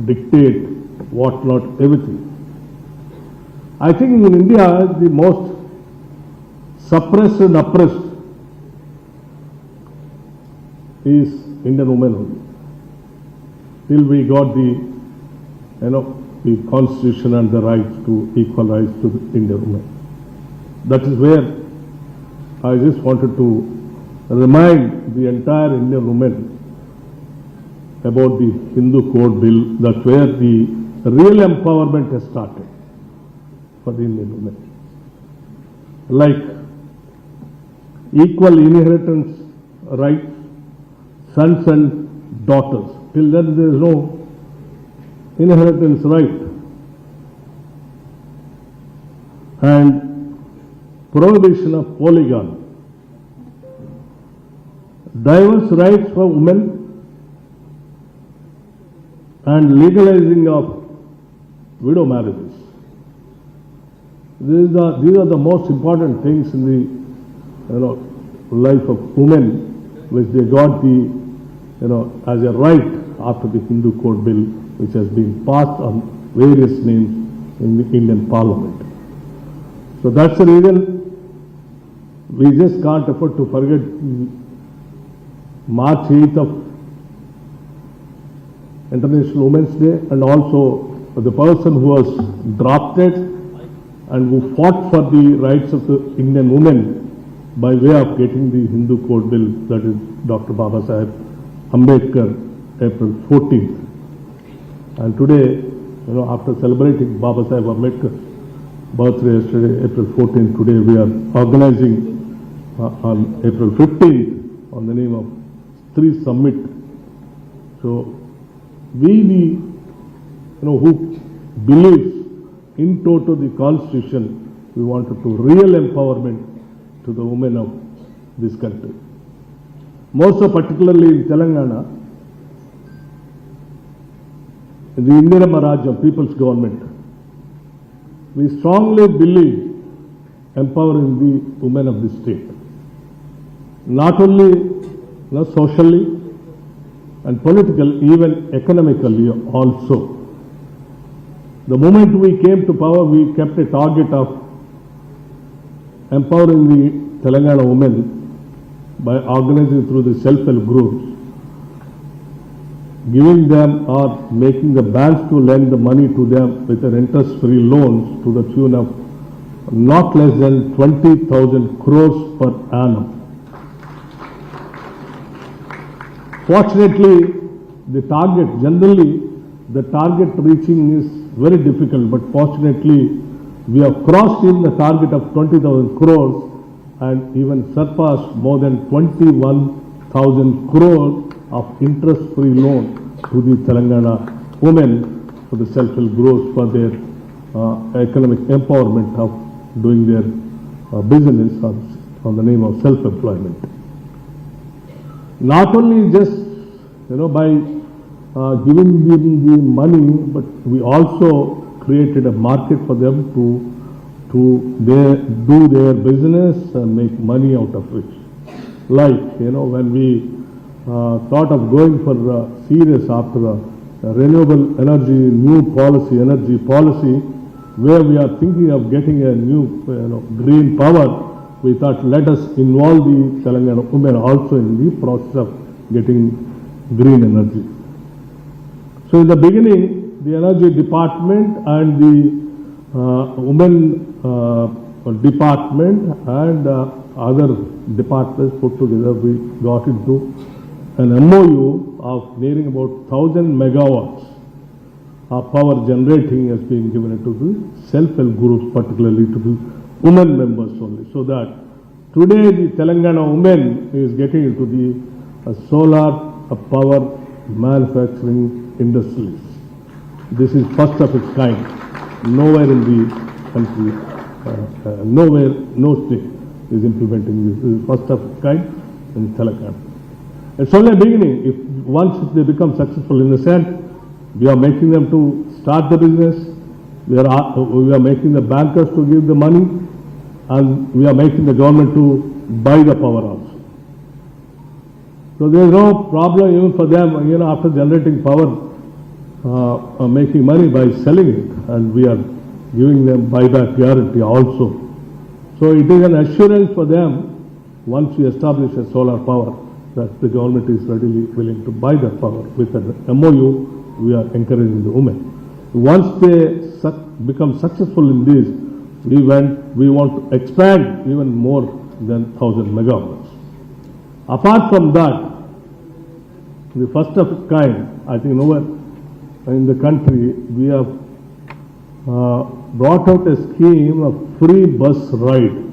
dictate what not, everything. I think in India, the most suppressed and oppressed is Indian women only. Till we got the constitution and the right to equal rights to the Indian women. That is where I just wanted to remind the entire Indian women about the Hindu Code Bill. That's where the real empowerment has started for the Indian women. Like equal inheritance rights, sons and daughters. Till then there is no inheritance right. And prohibition of polygamy. Diverse rights for women and legalizing of widow marriages. These are the most important things in the life of women, which they got as a right after the Hindu Code Bill, which has been passed on various names in the Indian Parliament. So that's the reason we just can't afford to forget March 8th of International Women's Day, and also the person who was drafted and who fought for the rights of the Indian women by way of getting the Hindu Code Bill, that is Dr. Baba Saheb Ambedkar, April 14th. And today, after celebrating Baba Saheb Ambedkar's birthday yesterday, April 14th, today we are organizing on April 15th on the name of STREE Summit. So we who believes in toto the Constitution, we wanted to real empowerment to the women of this country. Most so particularly in Telangana, in the Indirama Rajyam, People's Government, we strongly believe empowering the women of the state. Not only socially and politically, even economically also. The moment we came to power, we kept a target of empowering the Telangana women by organizing through the self-help groups, giving them or making the banks to lend the money to them with an interest-free loans to the tune of not less than 20,000 crores per annum. Fortunately, the target, generally the target reaching is very difficult, but fortunately we have crossed in the target of 20,000 crores and even surpassed more than 21,000 crores of interest-free loan to the Telangana women for the self-help groups for their economic empowerment of doing their business on the name of self-employment. Not only just by giving them the money, but we also created a market for them to do their business and make money out of it. Like when we thought of going for serious after renewable energy, energy policy, where we are thinking of getting a new green power, we thought let us involve the Telangana women also in the process of getting green energy. So in the beginning, the energy department and the women department and other departments put together, we got into an MOU of nearing about 1,000 megawatts of power generating has been given to the self-help groups, particularly to the women members only. So that today the Telangana women is getting into the solar power manufacturing industries. This is first of its kind. Nowhere in the country, nowhere, no state is implementing this. This is first of its kind in Telangana. It's only a beginning. Once they become successful in the sense, we are making them to start the business, we are making the bankers to give the money, and we are making the government to buy the power also. So there is no problem even for them, after generating power, making money by selling it, and we are giving them buyback guarantee also. So it is an assurance for them once we establish a solar power that the government is readily willing to buy that power. With an MOU, we are encouraging the women. Once they become successful in this, we want to expand even more than 1,000 megawatts. Apart from that, the first of its kind, I think nowhere in the country, we have brought out a scheme of free bus ride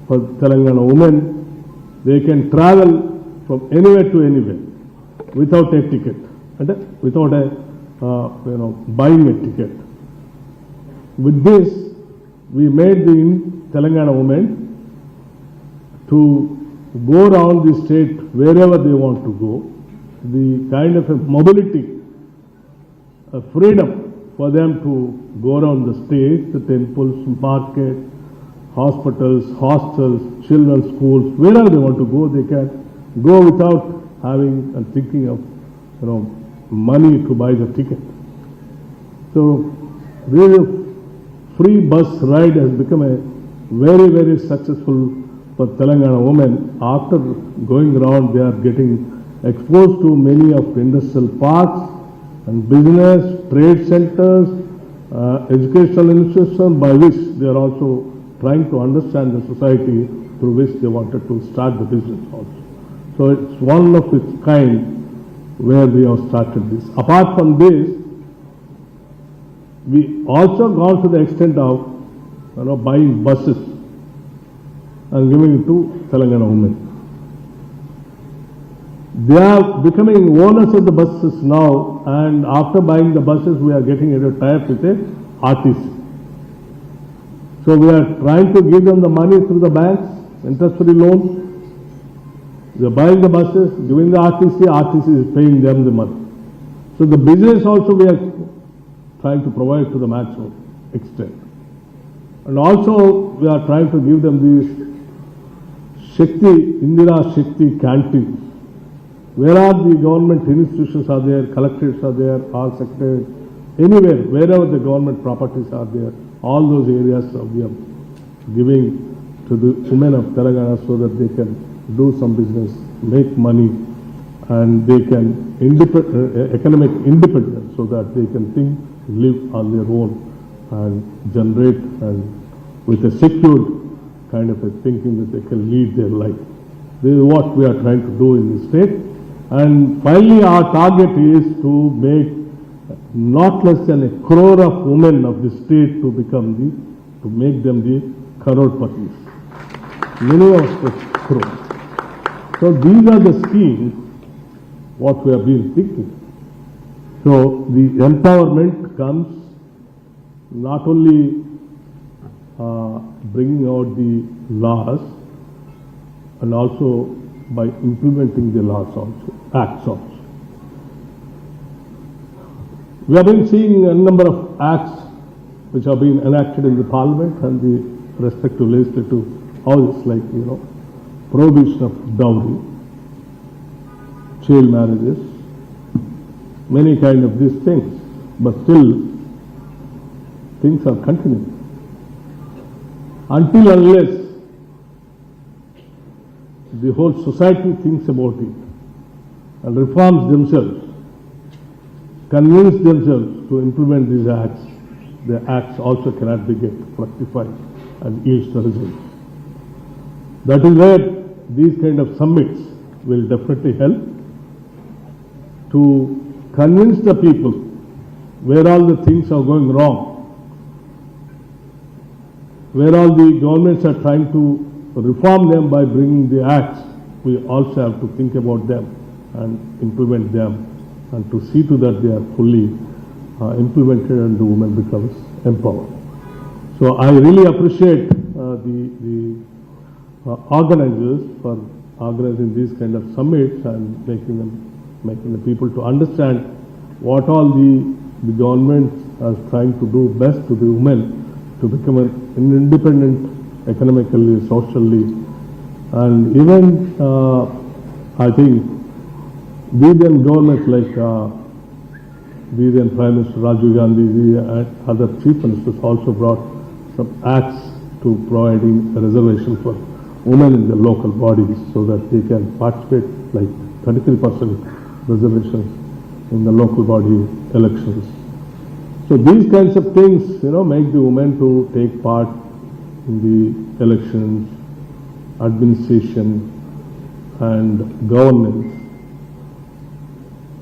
for Telangana women. They can travel from anywhere to anywhere without a ticket, without buying a ticket. With this, we made the Telangana women to go around the state wherever they want to go. The kind of a mobility, a freedom for them to go around the state, the temples, market, hospitals, hostels, children's schools, wherever they want to go, they can go without having and thinking of money to buy the ticket. So this free bus ride has become a very, very successful for Telangana women. After going around, they are getting exposed to many of industrial parks and business, trade centers, educational institutions by which they are also trying to understand the society through which they wanted to start the business also. So it's one of its kind where we have started this. Apart from this, we also gone to the extent of buying buses and giving it to Telangana women. They are becoming owners of the buses now, and after buying the buses, we are getting into tie-up with a RTC. So we are trying to give them the money through the banks, interest-free loans. They are buying the buses, giving the RTC is paying them the money. So the business also we are trying to provide to the maximum extent. And also we are trying to give them these Indira Shakti canteens. Where are the government institutions are there, collectorates are there, all sectors, anywhere, wherever the government properties are there, all those areas we are giving to the women of Telangana so that they can do some business, make money, and they can economic independence so that they can think, live on their own and generate and with a secured kind of a thinking that they can lead their life. This is what we are trying to do in the state. And finally, our target is to make not less than 1 crore of women of the state to make them the crorepati's. Minimum of 1 crore. So these are the schemes what we have been thinking. So the empowerment comes not only bringing out the laws and also by implementing the laws also, acts also. We have been seeing a number of acts which have been enacted in the parliament and the respective legislative houses, like, prohibition of dowry, child marriages, many kind of these things, but still things are continuing. Until unless the whole society thinks about it and reforms themselves, convince themselves to implement these acts, the acts also cannot be get fructified and yield the results. That is where these kind of summits will definitely help to convince the people where all the things are going wrong, where all the governments are trying to reform them by bringing the acts. We also have to think about them and implement them and to see to that they are fully implemented and the woman becomes empowered. So I really appreciate the organizers for organizing these kind of summits and making the people to understand what all the government is trying to do best to the women to become an independent economically, socially, and even I think big governments like we then Prime Minister Rajiv Gandhi and other chief ministers also brought some acts to providing a reservation for women in the local bodies so that they can participate, like 33% reservations in the local body elections. So these kinds of things, make the women to take part in the elections, administration and governance,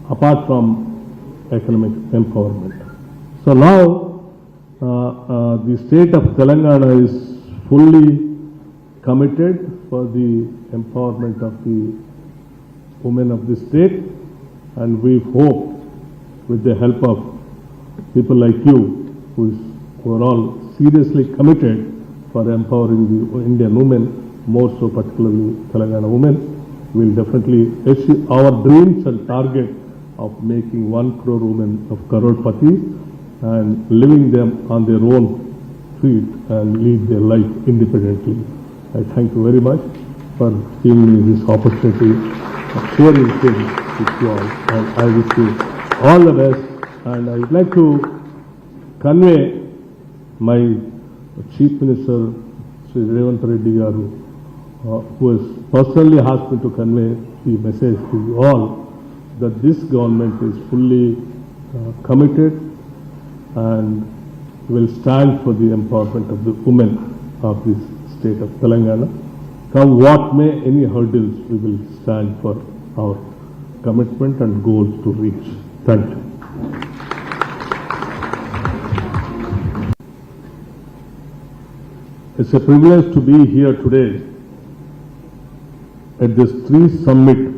apart from economic empowerment. So now the state of Telangana is fully committed for the empowerment of the women of the state, and we hope with the help of people like you who are all seriously committed for empowering the Indian women, more so particularly Telangana women, will definitely achieve our dreams and target of making 1 crore women of crorepati and living them on their own feet and lead their life independently. I thank you very much for giving me this opportunity of sharing things with you all, and I wish you all the best. And I would like to convey my Chief Minister, Sri Revanth Reddy Garu, who has personally asked me to convey the message to you all that this government is fully committed and will stand for the empowerment of the women of this state of Telangana. Come what may, any hurdles, we will stand for our commitment and goals to reach. Thank you. It's a privilege to be here today at this STREE summit